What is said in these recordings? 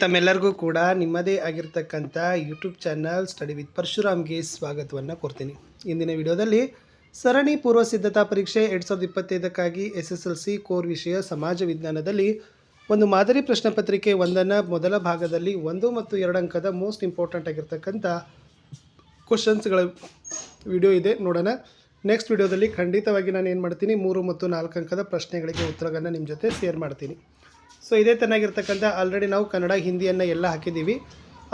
ತಮ್ಮೆಲ್ಲರಿಗೂ ಕೂಡ ನಿಮ್ಮದೇ ಆಗಿರ್ತಕ್ಕಂಥ ಯೂಟ್ಯೂಬ್ ಚಾನಲ್ ಸ್ಟಡಿ ವಿತ್ ಪರಶುರಾಮ್ಗೆ ಸ್ವಾಗತವನ್ನು ಕೊಡ್ತೀನಿ. ಇಂದಿನ ವಿಡಿಯೋದಲ್ಲಿ ಸರಣಿ ಪೂರ್ವ ಸಿದ್ಧತಾ ಪರೀಕ್ಷೆ 2025ಕ್ಕಾಗಿ SSLC ಕೋರ್ ವಿಷಯ ಸಮಾಜ ವಿಜ್ಞಾನದಲ್ಲಿ ಒಂದು ಮಾದರಿ ಪ್ರಶ್ನೆ ಪತ್ರಿಕೆ ಒಂದನ್ನು ಮೊದಲ ಭಾಗದಲ್ಲಿ 1 ಮತ್ತು 2 ಅಂಕದ ಮೋಸ್ಟ್ ಇಂಪಾರ್ಟೆಂಟ್ ಆಗಿರ್ತಕ್ಕಂಥ ಕ್ವಶನ್ಸ್ಗಳ ವಿಡಿಯೋ ಇದೆ, ನೋಡೋಣ. ನೆಕ್ಸ್ಟ್ ವಿಡಿಯೋದಲ್ಲಿ ಖಂಡಿತವಾಗಿ ನಾನು ಏನು ಮಾಡ್ತೀನಿ, 3 ಮತ್ತು 4 ಅಂಕದ ಪ್ರಶ್ನೆಗಳಿಗೆ ಉತ್ತರಗಳನ್ನು ನಿಮ್ಮ ಜೊತೆ ಶೇರ್ ಮಾಡ್ತೀನಿ. ಸೊ ಇದೇ ಚೆನ್ನಾಗಿರ್ತಕ್ಕಂಥ ಆಲ್ರೆಡಿ ನಾವು ಕನ್ನಡ ಹಿಂದಿಯನ್ನು ಎಲ್ಲ ಹಾಕಿದ್ದೀವಿ.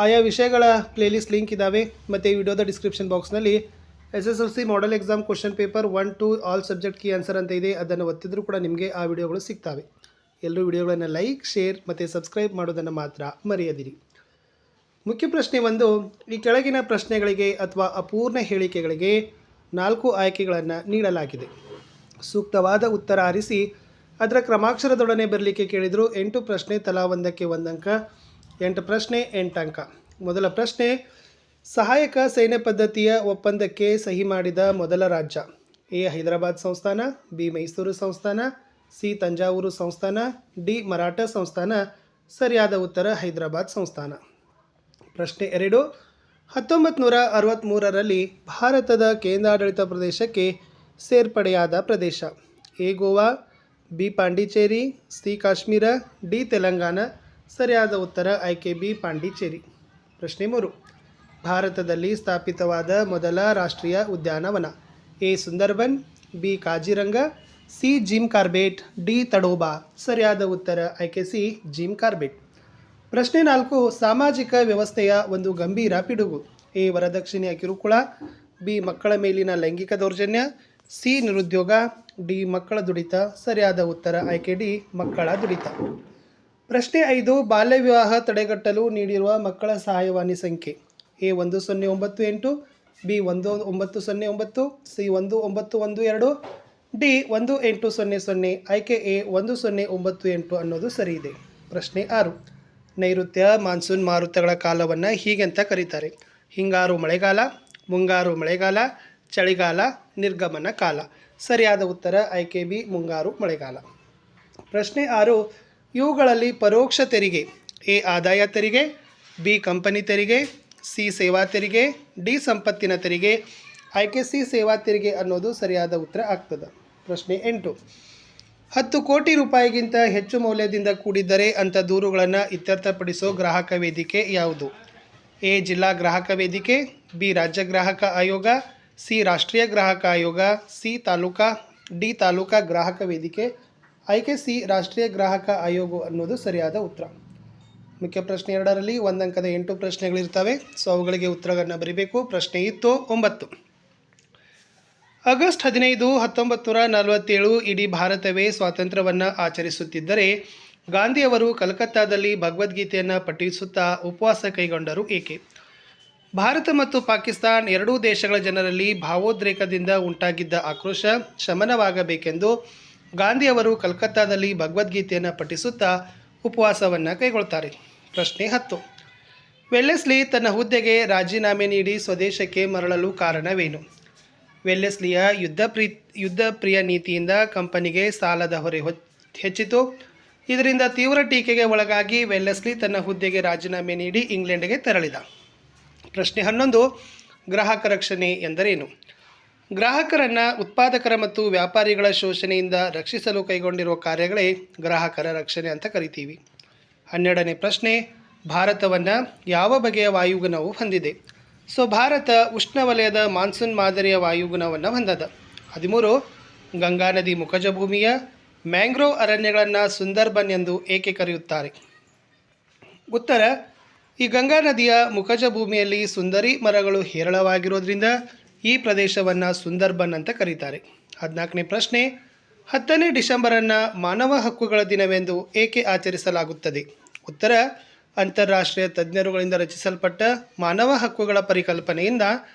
ಆಯಾ ವಿಷಯಗಳ ಪ್ಲೇಲಿಸ್ಟ್ ಲಿಂಕ್ ಇದ್ದಾವೆ. ಮತ್ತು ಈ ವಿಡಿಯೋದ ಡಿಸ್ಕ್ರಿಪ್ಷನ್ ಬಾಕ್ಸ್ನಲ್ಲಿ SSLC model exam question paper 1 to all subject key answer ಅಂತ ಇದೆ. ಅದನ್ನು ಒತ್ತಿದ್ರೂ ಕೂಡ ನಿಮಗೆ ಆ ವಿಡಿಯೋಗಳು ಸಿಗ್ತವೆ. ಎಲ್ಲರೂ ವಿಡಿಯೋಗಳನ್ನು ಲೈಕ್, ಶೇರ್ ಮತ್ತು ಸಬ್ಸ್ಕ್ರೈಬ್ ಮಾಡೋದನ್ನು ಮಾತ್ರ ಮರೆಯದಿರಿ. ಮುಖ್ಯ ಪ್ರಶ್ನೆ 1, ಈ ಕೆಳಗಿನ ಪ್ರಶ್ನೆಗಳಿಗೆ ಅಥವಾ ಅಪೂರ್ಣ ಹೇಳಿಕೆಗಳಿಗೆ 4 ಆಯ್ಕೆಗಳನ್ನು ನೀಡಲಾಗಿದೆ. ಸೂಕ್ತವಾದ ಉತ್ತರ ಆರಿಸಿ ಅದರ ಕ್ರಮಾಕ್ಷರದೊಡನೆ ಬರಲಿಕ್ಕೆ ಕೇಳಿದರು. 8 ಪ್ರಶ್ನೆ, ತಲಾ ಒಂದಕ್ಕೆ 1 ಅಂಕ. 8 ಪ್ರಶ್ನೆ 8 ಅಂಕ. ಮೊದಲ ಪ್ರಶ್ನೆ, ಸಹಾಯಕ ಸೈನ್ಯ ಪದ್ಧತಿಯ ಒಪ್ಪಂದಕ್ಕೆ ಸಹಿ ಮಾಡಿದ ಮೊದಲ ರಾಜ್ಯ? ಎ ಹೈದರಾಬಾದ್ ಸಂಸ್ಥಾನ, ಬಿ ಮೈಸೂರು ಸಂಸ್ಥಾನ, ಸಿ ತಂಜಾವೂರು ಸಂಸ್ಥಾನ, ಡಿ ಮರಾಠ ಸಂಸ್ಥಾನ. ಸರಿಯಾದ ಉತ್ತರ ಹೈದರಾಬಾದ್ ಸಂಸ್ಥಾನ. ಪ್ರಶ್ನೆ 2, 1963ರಲ್ಲಿ ಭಾರತದ ಕೇಂದ್ರಾಡಳಿತ ಪ್ರದೇಶಕ್ಕೆ ಸೇರ್ಪಡೆಯಾದ ಪ್ರದೇಶ? A Goa, B Pondicherry, C Kashmir, D Telangana. ಸರಿಯಾದ ಉತ್ತರ ಆಯ್ಕೆ ಬಿ ಪಾಂಡಿಚೇರಿ. ಪ್ರಶ್ನೆ 3, ಭಾರತದಲ್ಲಿ ಸ್ಥಾಪಿತವಾದ ಮೊದಲ ರಾಷ್ಟ್ರೀಯ ಉದ್ಯಾನವನ? A Sundarban, B Kaziranga, C Jim Corbett, D Tadoba. ಸರಿಯಾದ ಉತ್ತರ ಆಯ್ಕೆ ಸಿ ಜಿಮ್ ಕಾರ್ಬೆಟ್. ಪ್ರಶ್ನೆ 4, ಸಾಮಾಜಿಕ ವ್ಯವಸ್ಥೆಯ ಒಂದು ಗಂಭೀರ ಪಿಡುಗು? ಎ ವರದಕ್ಷಿಣೆಯ ಕಿರುಕುಳ, ಬಿ ಮಕ್ಕಳ ಮೇಲಿನ ಲೈಂಗಿಕ ದೌರ್ಜನ್ಯ, ಸಿ ನಿರುದ್ಯೋಗ, ಡಿ ಮಕ್ಕಳ ದುಡಿತ. ಸರಿಯಾದ ಉತ್ತರ ಆಯ್ಕೆ ಡಿ ಮಕ್ಕಳ ದುಡಿತ. ಪ್ರಶ್ನೆ 5, ಬಾಲ್ಯ ವಿವಾಹ ತಡೆಗಟ್ಟಲು ನೀಡಿರುವ ಮಕ್ಕಳ ಸಹಾಯವಾಣಿ ಸಂಖ್ಯೆ? A 1098, B 1909, C 1912, D 1800. ಆಯ್ಕೆ ಎ 1098 ಅನ್ನೋದು ಸರಿ ಇದೆ. ಪ್ರಶ್ನೆ 6, ನೈಋತ್ಯ ಮಾನ್ಸೂನ್ ಮಾರುತಗಳ ಕಾಲವನ್ನು ಹೀಗೆಂತ ಕರೀತಾರೆ? ಹಿಂಗಾರು ಮಳೆಗಾಲ, ಮುಂಗಾರು ಮಳೆಗಾಲ, ಚಳಿಗಾಲ, ನಿರ್ಗಮನ ಕಾಲ. ಸರಿಯಾದ ಉತ್ತರ ಆಯ್ಕೆ ಬಿ ಮುಂಗಾರು ಮಳೆಗಾಲ. ಪ್ರಶ್ನೆ 6, ಇವುಗಳಲ್ಲಿ ಪರೋಕ್ಷ ತೆರಿಗೆ? ಎ ಆದಾಯ ತೆರಿಗೆ, ಬಿ ಕಂಪನಿ ತೆರಿಗೆ, ಸಿ ಸೇವಾ ತೆರಿಗೆ, ಡಿ ಸಂಪತ್ತಿನ ತೆರಿಗೆ. ಆಯ್ಕೆ ಸಿ ಸೇವಾ ತೆರಿಗೆ ಅನ್ನೋದು ಸರಿಯಾದ ಉತ್ತರ ಆಗ್ತದೆ. ಪ್ರಶ್ನೆ 8, 10 ಕೋಟಿ ರೂಪಾಯಿಗಿಂತ ಹೆಚ್ಚು ಮೌಲ್ಯದಿಂದ ಕೂಡಿದ್ದರೆ ಅಂತ ದೂರುಗಳನ್ನು ಇತ್ಯರ್ಥಪಡಿಸೋ ಗ್ರಾಹಕ ವೇದಿಕೆ ಯಾವುದು? ಎ ಜಿಲ್ಲಾ ಗ್ರಾಹಕ ವೇದಿಕೆ, ಬಿ ರಾಜ್ಯ ಗ್ರಾಹಕ ಆಯೋಗ, ಸಿ ರಾಷ್ಟ್ರೀಯ ಗ್ರಾಹಕ ಆಯೋಗ, ಸಿ ತಾಲೂಕಾ, ಡಿ ತಾಲೂಕಾ ಗ್ರಾಹಕ ವೇದಿಕೆ. ಆಯ್ಕೆ ಸಿ ರಾಷ್ಟ್ರೀಯ ಗ್ರಾಹಕ ಆಯೋಗ ಅನ್ನೋದು ಸರಿಯಾದ ಉತ್ತರ. ಮುಖ್ಯ ಪ್ರಶ್ನೆ 2ರಲ್ಲಿ 1 ಅಂಕದ 8 ಪ್ರಶ್ನೆಗಳಿರ್ತವೆ. ಸೊ ಅವುಗಳಿಗೆ ಉತ್ತರಗಳನ್ನು ಬರೀಬೇಕು. ಪ್ರಶ್ನೆ ಇತ್ತು 9, ಆಗಸ್ಟ್ 15, 1947 ಇಡೀ ಭಾರತವೇ ಸ್ವಾತಂತ್ರ್ಯವನ್ನು ಆಚರಿಸುತ್ತಿದ್ದರೆ ಗಾಂಧಿಯವರು ಕಲ್ಕತ್ತಾದಲ್ಲಿ ಭಗವದ್ಗೀತೆಯನ್ನು ಪಠಿಸುತ್ತಾ ಉಪವಾಸ ಕೈಗೊಂಡರು ಏಕೆ? ಭಾರತ ಮತ್ತು ಪಾಕಿಸ್ತಾನ ಎರಡೂ ದೇಶಗಳ ಜನರಲ್ಲಿ ಭಾವೋದ್ರೇಕದಿಂದ ಉಂಟಾಗಿದ್ದ ಆಕ್ರೋಶ ಶಮನವಾಗಬೇಕೆಂದು ಗಾಂಧಿಯವರು ಕಲ್ಕತ್ತಾದಲ್ಲಿ ಭಗವದ್ಗೀತೆಯನ್ನು ಪಠಿಸುತ್ತಾ ಉಪವಾಸವನ್ನು ಕೈಗೊಳ್ತಾರೆ. ಪ್ರಶ್ನೆ 10, ವೆಲ್ಲೆಸ್ಲಿ ತನ್ನ ಹುದ್ದೆಗೆ ರಾಜೀನಾಮೆ ನೀಡಿ ಸ್ವದೇಶಕ್ಕೆ ಮರಳಲು ಕಾರಣವೇನು? ವೆಲ್ಲೆಸ್ಲಿಯ ಯುದ್ಧ ಪ್ರಿಯ ನೀತಿಯಿಂದ ಕಂಪನಿಗೆ ಸಾಲದ ಹೊರೆ ಹೆಚ್ಚಿತು. ಇದರಿಂದ ತೀವ್ರ ಟೀಕೆಗೆ ಒಳಗಾಗಿ ವೆಲ್ಲೆಸ್ಲಿ ತನ್ನ ಹುದ್ದೆಗೆ ರಾಜೀನಾಮೆ ನೀಡಿ ಇಂಗ್ಲೆಂಡ್ಗೆ ತೆರಳಿದ. ಪ್ರಶ್ನೆ 11, ಗ್ರಾಹಕ ರಕ್ಷಣೆ ಎಂದರೇನು? ಗ್ರಾಹಕರನ್ನು ಉತ್ಪಾದಕರ ಮತ್ತು ವ್ಯಾಪಾರಿಗಳ ಶೋಷಣೆಯಿಂದ ರಕ್ಷಿಸಲು ಕೈಗೊಂಡಿರುವ ಕಾರ್ಯಗಳೇ ಗ್ರಾಹಕರ ರಕ್ಷಣೆ ಅಂತ ಕರಿತೀವಿ. 12ನೇ ಪ್ರಶ್ನೆ, ಭಾರತವನ್ನು ಯಾವ ಬಗೆಯ ವಾಯುಗುಣವು ಹೊಂದಿದೆ? ಸೊ ಭಾರತ ಉಷ್ಣವಲಯದ ಮಾನ್ಸೂನ್ ಮಾದರಿಯ ವಾಯುಗುಣವನ್ನು ಹೊಂದದ. 13, ಗಂಗಾ ನದಿ ಮುಖಜ ಭೂಮಿಯ ಮ್ಯಾಂಗ್ರೋವ್ ಅರಣ್ಯಗಳನ್ನು ಸುಂದರ್ಬನ್ ಎಂದು ಏಕೆ ಕರೆಯುತ್ತಾರೆ? ಉತ್ತರ, ಈ ಗಂಗಾ ನದಿಯ ಮುಖಜ ಭೂಮಿಯಲ್ಲಿ ಸುಂದರಿ ಮರಗಳು ಹೇರಳವಾಗಿರೋದ್ರಿಂದ ಈ ಪ್ರದೇಶವನ್ನು ಸುಂದರ್ಬನ್ ಅಂತ ಕರೀತಾರೆ. 14ನೇ ಪ್ರಶ್ನೆ, 10ನೇ ಡಿಸೆಂಬರನ್ನು ಮಾನವ ಹಕ್ಕುಗಳ ದಿನವೆಂದು ಏಕೆ ಆಚರಿಸಲಾಗುತ್ತದೆ? ಉತ್ತರ, ಅಂತಾರಾಷ್ಟ್ರೀಯ ತಜ್ಞರುಗಳಿಂದ ರಚಿಸಲ್ಪಟ್ಟ ಮಾನವ ಹಕ್ಕುಗಳ ಪರಿಕಲ್ಪನೆಯಿಂದ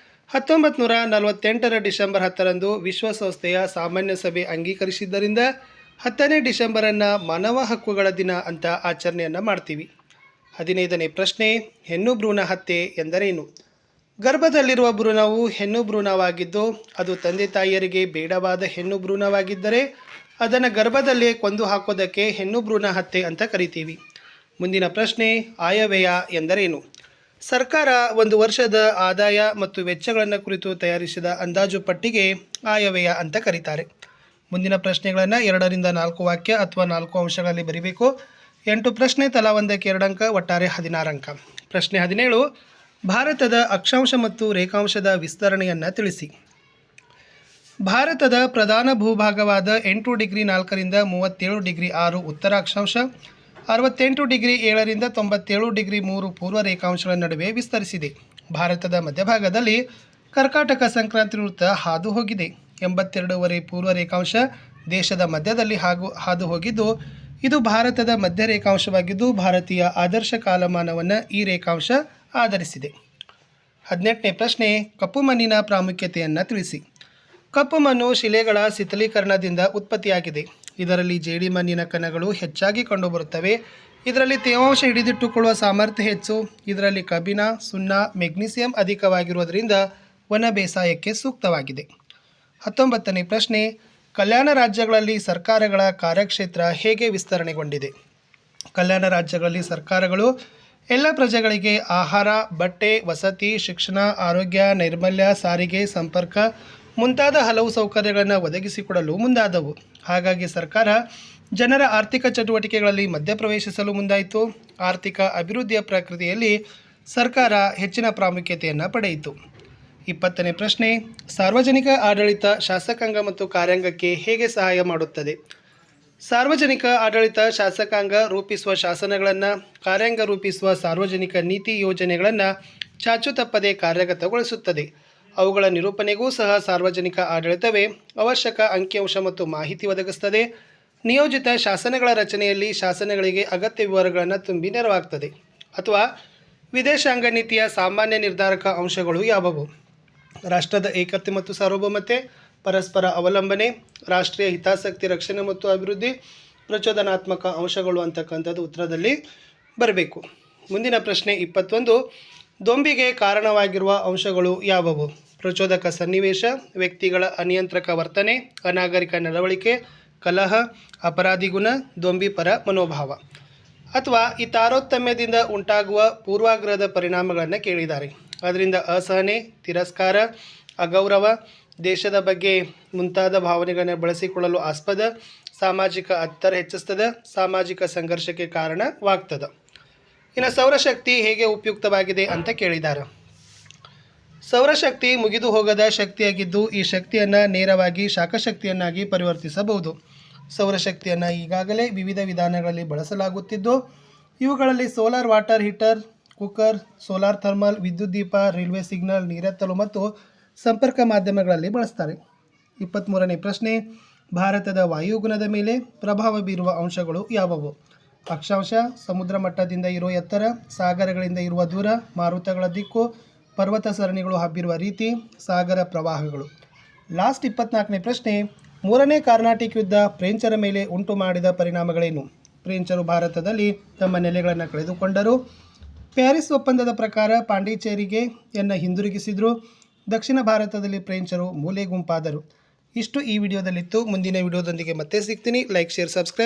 1948 ಡಿಸೆಂಬರ್ 10ರಂದು ವಿಶ್ವಸಂಸ್ಥೆಯ ಸಾಮಾನ್ಯ ಸಭೆ ಅಂಗೀಕರಿಸಿದ್ದರಿಂದ 10ನೇ ಡಿಸೆಂಬರನ್ನು ಮಾನವ ಹಕ್ಕುಗಳ ದಿನ ಅಂತ ಆಚರಣೆಯನ್ನು ಮಾಡ್ತೀವಿ. 15ನೇ ಪ್ರಶ್ನೆ, ಹೆಣ್ಣು ಭ್ರೂಣ ಹತ್ಯೆ ಎಂದರೇನು? ಗರ್ಭದಲ್ಲಿರುವ ಭ್ರೂಣವು ಹೆಣ್ಣು ಭ್ರೂಣವಾಗಿದ್ದು ಅದು ತಂದೆ ತಾಯಿಯರಿಗೆ ಬೇಡವಾದ ಹೆಣ್ಣು ಭ್ರೂಣವಾಗಿದ್ದರೆ ಅದನ್ನು ಗರ್ಭದಲ್ಲೇ ಕೊಂದು ಹಾಕೋದಕ್ಕೆ ಹೆಣ್ಣು ಭ್ರೂಣ ಹತ್ಯೆ ಅಂತ ಕರಿತೀವಿ. ಮುಂದಿನ ಪ್ರಶ್ನೆ, ಆಯವ್ಯಯ ಎಂದರೇನು? ಸರ್ಕಾರ ಒಂದು ವರ್ಷದ ಆದಾಯ ಮತ್ತು ವೆಚ್ಚಗಳನ್ನು ಕುರಿತು ತಯಾರಿಸಿದ ಅಂದಾಜು ಪಟ್ಟಿಗೆ ಆಯವ್ಯಯ ಅಂತ ಕರೀತಾರೆ. ಮುಂದಿನ ಪ್ರಶ್ನೆಗಳನ್ನು 2ರಿಂದ 4 ವಾಕ್ಯ ಅಥವಾ 4 ಅಂಶಗಳಲ್ಲಿ ಬರೀಬೇಕು. 8 ಪ್ರಶ್ನೆ, ತಲಾ ಒಂದಕ್ಕೆ 2 ಅಂಕ, ಒಟ್ಟಾರೆ 16 ಅಂಕ. ಪ್ರಶ್ನೆ 17, ಭಾರತದ ಅಕ್ಷಾಂಶ ಮತ್ತು ರೇಖಾಂಶದ ವಿಸ್ತರಣೆಯನ್ನು ತಿಳಿಸಿ. ಭಾರತದ ಪ್ರಧಾನ ಭೂಭಾಗವಾದ 8 ಡಿಗ್ರಿ 4ರಿಂದ 37 ಡಿಗ್ರಿ 6 ಉತ್ತರ ಅಕ್ಷಾಂಶ, 68 ಡಿಗ್ರಿ 7ರಿಂದ 97 ಡಿಗ್ರಿ 3 ಪೂರ್ವ ರೇಖಾಂಶಗಳ ನಡುವೆ ವಿಸ್ತರಿಸಿದೆ. ಭಾರತದ ಮಧ್ಯಭಾಗದಲ್ಲಿ ಕರ್ಕಾಟಕ ಸಂಕ್ರಾಂತಿ ವೃತ್ತ ಹಾದು ಹೋಗಿದೆ. 82.5 ಪೂರ್ವ ರೇಖಾಂಶ ದೇಶದ ಮಧ್ಯದಲ್ಲಿ ಹಾದು ಹೋಗಿದ್ದು, ಇದು ಭಾರತದ ಮಧ್ಯ ರೇಖಾಂಶವಾಗಿದ್ದು, ಭಾರತೀಯ ಆದರ್ಶ ಕಾಲಮಾನವನ್ನು ಈ ರೇಖಾಂಶ ಆಧರಿಸಿದೆ. 18ನೇ ಪ್ರಶ್ನೆ, ಕಪ್ಪು ಮಣ್ಣಿನ ಪ್ರಾಮುಖ್ಯತೆಯನ್ನು ತಿಳಿಸಿ. ಕಪ್ಪು ಮಣ್ಣು ಶಿಲೆಗಳ ಶಿಥಿಲೀಕರಣದಿಂದ ಉತ್ಪತ್ತಿಯಾಗಿದೆ. ಇದರಲ್ಲಿ ಜೇಡಿ ಮಣ್ಣಿನ ಕಣಗಳು ಹೆಚ್ಚಾಗಿ ಕಂಡುಬರುತ್ತವೆ. ಇದರಲ್ಲಿ ತೇವಾಂಶ ಹಿಡಿದಿಟ್ಟುಕೊಳ್ಳುವ ಸಾಮರ್ಥ್ಯ ಹೆಚ್ಚು. ಇದರಲ್ಲಿ ಕಬ್ಬಿಣ, ಸುಣ್ಣ, ಮೆಗ್ನೀಸಿಯಂ ಅಧಿಕವಾಗಿರುವುದರಿಂದ ವನ ಬೇಸಾಯಕ್ಕೆ ಸೂಕ್ತವಾಗಿದೆ. 19ನೇ ಪ್ರಶ್ನೆ, ಕಲ್ಯಾಣ ರಾಜ್ಯಗಳಲ್ಲಿ ಸರ್ಕಾರಗಳ ಕಾರ್ಯಕ್ಷೇತ್ರ ಹೇಗೆ ವಿಸ್ತರಣೆಗೊಂಡಿದೆ? ಕಲ್ಯಾಣ ರಾಜ್ಯಗಳಲ್ಲಿ ಸರ್ಕಾರಗಳು ಎಲ್ಲ ಪ್ರಜೆಗಳಿಗೆ ಆಹಾರ, ಬಟ್ಟೆ, ವಸತಿ, ಶಿಕ್ಷಣ, ಆರೋಗ್ಯ, ನೈರ್ಮಲ್ಯ, ಸಾರಿಗೆ, ಸಂಪರ್ಕ ಮುಂತಾದ ಹಲವು ಸೌಕರ್ಯಗಳನ್ನು ಒದಗಿಸಿಕೊಡಲು ಮುಂದಾದವು. ಹಾಗಾಗಿ ಸರ್ಕಾರ ಜನರ ಆರ್ಥಿಕ ಚಟುವಟಿಕೆಗಳಲ್ಲಿ ಮಧ್ಯಪ್ರವೇಶಿಸಲು ಮುಂದಾಯಿತು. ಆರ್ಥಿಕ ಅಭಿವೃದ್ಧಿಯ ಪ್ರಕ್ರಿಯೆಯಲ್ಲಿ ಸರ್ಕಾರ ಹೆಚ್ಚಿನ ಪ್ರಾಮುಖ್ಯತೆಯನ್ನು ಪಡೆಯಿತು. 20ನೇ ಪ್ರಶ್ನೆ, ಸಾರ್ವಜನಿಕ ಆಡಳಿತ ಶಾಸಕಾಂಗ ಮತ್ತು ಕಾರ್ಯಾಂಗಕ್ಕೆ ಹೇಗೆ ಸಹಾಯ ಮಾಡುತ್ತದೆ? ಸಾರ್ವಜನಿಕ ಆಡಳಿತ ಶಾಸಕಾಂಗ ರೂಪಿಸುವ ಶಾಸನಗಳನ್ನು, ಕಾರ್ಯಾಂಗ ರೂಪಿಸುವ ಸಾರ್ವಜನಿಕ ನೀತಿ ಯೋಜನೆಗಳನ್ನು ಚಾಚು ತಪ್ಪದೆ ಕಾರ್ಯಗತಗೊಳಿಸುತ್ತದೆ. ಅವುಗಳ ನಿರೂಪಣೆಗೂ ಸಹ ಸಾರ್ವಜನಿಕ ಆಡಳಿತವೇ ಅವಶ್ಯಕ ಅಂಕಿಅಂಶ ಮತ್ತು ಮಾಹಿತಿ ಒದಗಿಸುತ್ತದೆ. ನಿಯೋಜಿತ ಶಾಸನಗಳ ರಚನೆಯಲ್ಲಿ ಶಾಸನಗಳಿಗೆ ಅಗತ್ಯ ವಿವರಗಳನ್ನು ತುಂಬಿ ನೆರವಾಗ್ತದೆ. ಅಥವಾ ವಿದೇಶಾಂಗ ನೀತಿಯ ಸಾಮಾನ್ಯ ನಿರ್ಧಾರಕ ಅಂಶಗಳು ಯಾವುವು? ರಾಷ್ಟ್ರದ ಏಕತೆ ಮತ್ತು ಸಾರ್ವಭೌಮತೆ, ಪರಸ್ಪರ ಅವಲಂಬನೆ, ರಾಷ್ಟ್ರೀಯ ಹಿತಾಸಕ್ತಿ ರಕ್ಷಣೆ ಮತ್ತು ಅಭಿವೃದ್ಧಿ, ಪ್ರಚೋದನಾತ್ಮಕ ಅಂಶಗಳು ಅಂತಕ್ಕಂಥದ್ದು ಉತ್ತರದಲ್ಲಿ ಬರಬೇಕು. ಮುಂದಿನ ಪ್ರಶ್ನೆ 21, ದೊಂಬಿಗೆ ಕಾರಣವಾಗಿರುವ ಅಂಶಗಳು ಯಾವುವು? ಪ್ರಚೋದಕ ಸನ್ನಿವೇಶ, ವ್ಯಕ್ತಿಗಳ ಅನಿಯಂತ್ರಕ ವರ್ತನೆ, ಅನಾಗರಿಕ ನಡವಳಿಕೆ, ಕಲಹ, ಅಪರಾಧಿ ಗುಣ, ದೊಂಬಿ ಪರ ಮನೋಭಾವ. ಅಥವಾ ಈ ತಾರತಮ್ಯದಿಂದ ಉಂಟಾಗುವ ಪೂರ್ವಾಗ್ರಹದ ಪರಿಣಾಮಗಳನ್ನು ಕೇಳಿದ್ದಾರೆ. ಅದರಿಂದ ಅಸಹನೆ, ತಿರಸ್ಕಾರ, ಅಗೌರವ, ದೇಶದ ಬಗ್ಗೆ ಮುಂತಾದ ಭಾವನೆಗಳನ್ನು ಬಳಸಿಕೊಳ್ಳಲು ಆಸ್ಪದ, ಸಾಮಾಜಿಕ ಅಂತರ ಹೆಚ್ಚಿಸ್ತದೆ, ಸಾಮಾಜಿಕ ಸಂಘರ್ಷಕ್ಕೆ ಕಾರಣವಾಗ್ತದೆ. ಇನ್ನು ಸೌರಶಕ್ತಿ ಹೇಗೆ ಉಪಯುಕ್ತವಾಗಿದೆ ಅಂತ ಕೇಳಿದ್ದಾರೆ. ಸೌರಶಕ್ತಿ ಮುಗಿದು ಹೋಗದ ಶಕ್ತಿಯಾಗಿದ್ದು, ಈ ಶಕ್ತಿಯನ್ನು ನೇರವಾಗಿ ಶಾಖಶಕ್ತಿಯನ್ನಾಗಿ ಪರಿವರ್ತಿಸಬಹುದು. ಸೌರಶಕ್ತಿಯನ್ನು ಈಗಾಗಲೇ ವಿವಿಧ ವಿಧಾನಗಳಲ್ಲಿ ಬಳಸಲಾಗುತ್ತಿದ್ದು, ಇವುಗಳಲ್ಲಿ solar water heater, cooker, solar thermal, ವಿದ್ಯುತ್ ದೀಪ, ರೈಲ್ವೆ ಸಿಗ್ನಲ್, ನೀರೆತ್ತಲು ಮತ್ತು ಸಂಪರ್ಕ ಮಾಧ್ಯಮಗಳಲ್ಲಿ ಬಳಸ್ತಾರೆ. 23ನೇ ಪ್ರಶ್ನೆ, ಭಾರತದ ವಾಯುಗುಣದ ಮೇಲೆ ಪ್ರಭಾವ ಬೀರುವ ಅಂಶಗಳು ಯಾವುವು? ಅಕ್ಷಾಂಶ, ಸಮುದ್ರ ಮಟ್ಟದಿಂದ ಇರುವ ಎತ್ತರ, ಸಾಗರಗಳಿಂದ ಇರುವ ದೂರ, ಮಾರುತಗಳ ದಿಕ್ಕು, ಪರ್ವತ ಸರಣಿಗಳು ಹಬ್ಬಿರುವ ರೀತಿ, ಸಾಗರ ಪ್ರವಾಹಗಳು. ಲಾಸ್ಟ್ 24ನೇ ಪ್ರಶ್ನೆ, 3ನೇ ಕಾರ್ನಾಟಿಕ್ ಯುದ್ಧ ಫ್ರೆಂಚರ ಮೇಲೆ ಉಂಟು ಮಾಡಿದ ಪರಿಣಾಮಗಳೇನು? ಫ್ರೆಂಚರು ಭಾರತದಲ್ಲಿ ತಮ್ಮ ನೆಲೆಗಳನ್ನು ಕಳೆದುಕೊಂಡರು. ಪ್ಯಾರಿಸ್ ಒಪ್ಪಂದದ ಪ್ರಕಾರ ಪಾಂಡಿಚೇರಿಗೆ ಹಿಂದಿರುಗಿಸಿದರು. ದಕ್ಷಿಣ ಭಾರತದಲ್ಲಿ ಫ್ರೆಂಚರು ಮೂಲೆ ಗುಂಪಾದರು. ಇಷ್ಟು ಈ ವಿಡಿಯೋದಲ್ಲಿತ್ತು. ಮುಂದಿನ ವಿಡಿಯೋದೊಂದಿಗೆ ಮತ್ತೆ ಸಿಗ್ತೀನಿ. Like, share, subscribe.